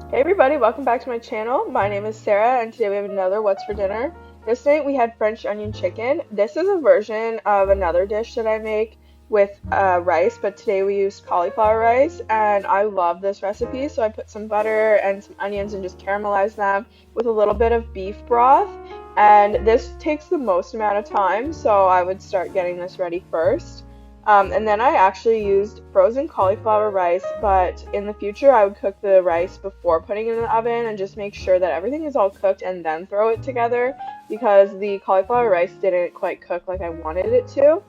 Hey everybody, welcome back to my channel. My name is Sarah and today we have another What's for Dinner. This night we had French onion chicken. This is a version of another dish that I make with rice, but today we used cauliflower rice and I love this recipe. So I put some butter and some onions and just caramelized them with a little bit of beef broth. And this takes the most amount of time, so I would start getting this ready first. And then I actually used frozen cauliflower rice, but in the future I would cook the rice before putting it in the oven and just make sure that everything is all cooked and then throw it together because the cauliflower rice didn't quite cook like I wanted it to.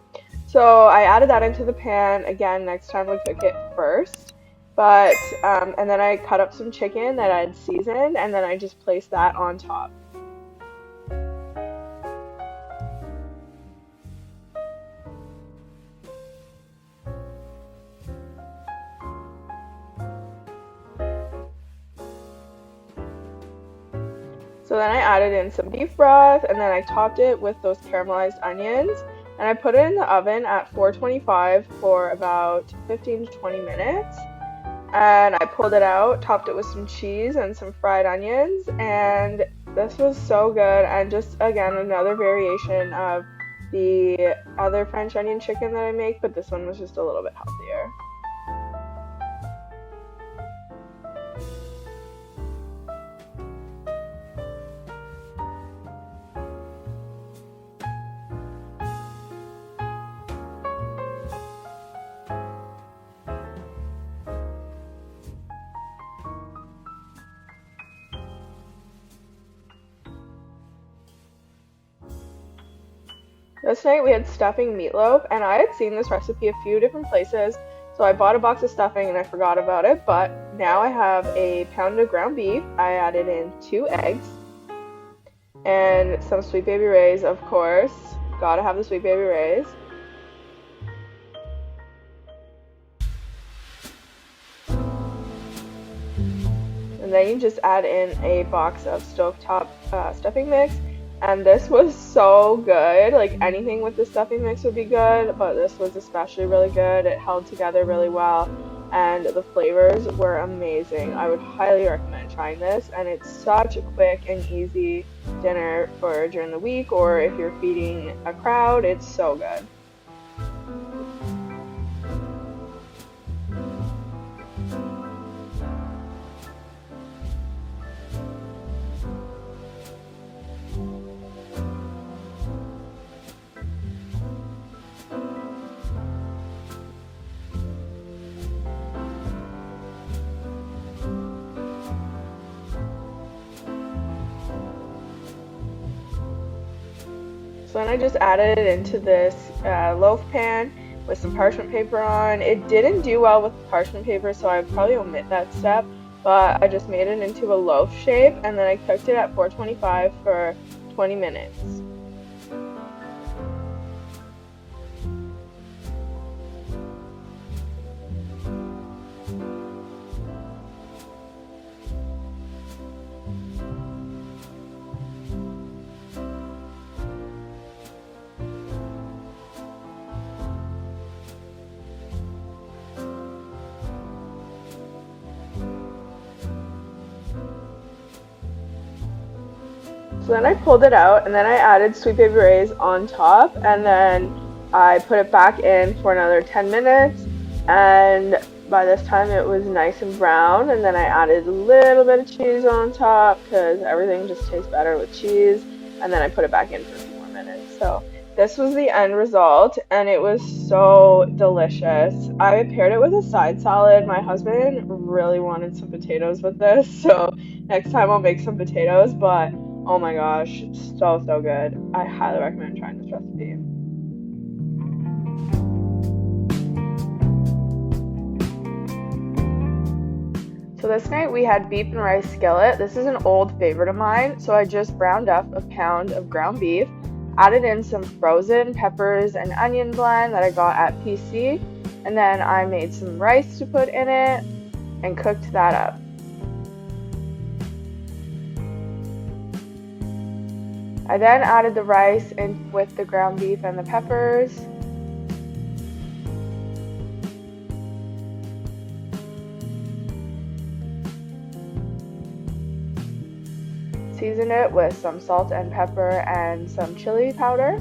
So I added that into the pan. Again, next time we cook it first. And then I cut up some chicken that I'd seasoned and then I just placed that on top. So then I added in some beef broth and then I topped it with those caramelized onions and I put it in the oven at 425 for about 15 to 20 minutes. And I pulled it out, topped it with some cheese and some fried onions, and this was so good. And just again, another variation of the other French onion chicken that I make, but this one was just a little bit healthier. This night we had stuffing meatloaf, and I had seen this recipe a few different places, so I bought a box of stuffing and I forgot about it, but now I have a pound of ground beef. I added in 2 eggs and some Sweet Baby Ray's, of course. Gotta have the Sweet Baby Ray's. And then you just add in a box of stovetop stuffing mix. And this was so good. Like anything with the stuffing mix would be good, but this was especially really good. It held together really well, and the flavors were amazing. I would highly recommend trying this, and it's such a quick and easy dinner for during the week, or if you're feeding a crowd, it's so good. So then I just added it into this loaf pan with some parchment paper on. It didn't do well with parchment paper, so I would probably omit that step, but I just made it into a loaf shape and then I cooked it at 425 for 20 minutes. So then I pulled it out and then I added Sweet Baby Ray's on top and then I put it back in for another 10 minutes and by this time it was nice and brown and then I added a little bit of cheese on top because everything just tastes better with cheese and then I put it back in for a few more minutes. So this was the end result and it was so delicious. I paired it with a side salad. My husband really wanted some potatoes with this, so next time I'll make some potatoes, but oh my gosh, so good. I highly recommend trying this recipe. So this night we had beef and rice skillet. This is an old favorite of mine. So I just browned up a pound of ground beef, added in some frozen peppers and onion blend that I got at PC, and then I made some rice to put in it and cooked that up. I then added the rice in with the ground beef and the peppers. seasoned it with some salt and pepper and some chili powder.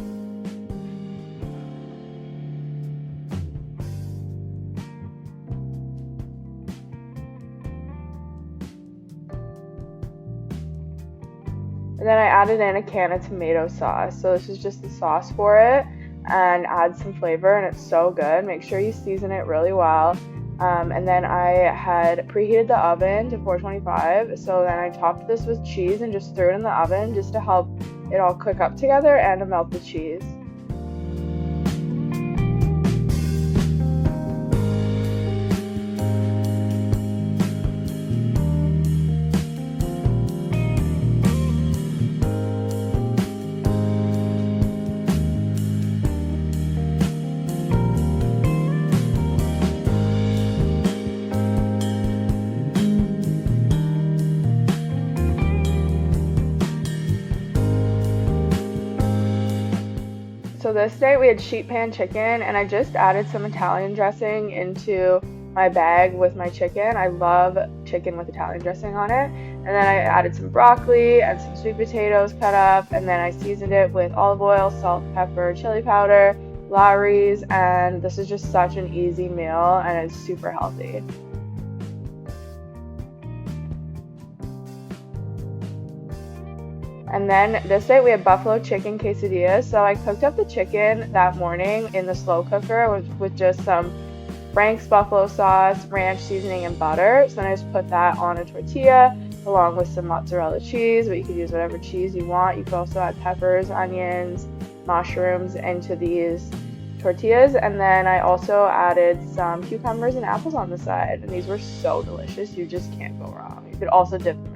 And then I added in a can of tomato sauce. So this is just the sauce for it, and add some flavor, and it's so good. Make sure you season it really well. And then I had preheated the oven to 425. So then I topped this with cheese and just threw it in the oven just to help it all cook up together and to melt the cheese. So this night we had sheet pan chicken, and I just added some Italian dressing into my bag with my chicken. I love chicken with Italian dressing on it. And then I added some broccoli and some sweet potatoes cut up, and then I seasoned it with olive oil, salt, pepper, chili powder, Lawry's, and this is just such an easy meal and it's super healthy. And then this night we had buffalo chicken quesadillas. So I cooked up the chicken that morning in the slow cooker with just some Frank's buffalo sauce, ranch seasoning, and butter. So then I just put that on a tortilla along with some mozzarella cheese, but you could use whatever cheese you want. You could also add peppers, onions, mushrooms into these tortillas. And then I also added some cucumbers and apples on the side. And these were so delicious. You just can't go wrong. You could also dip them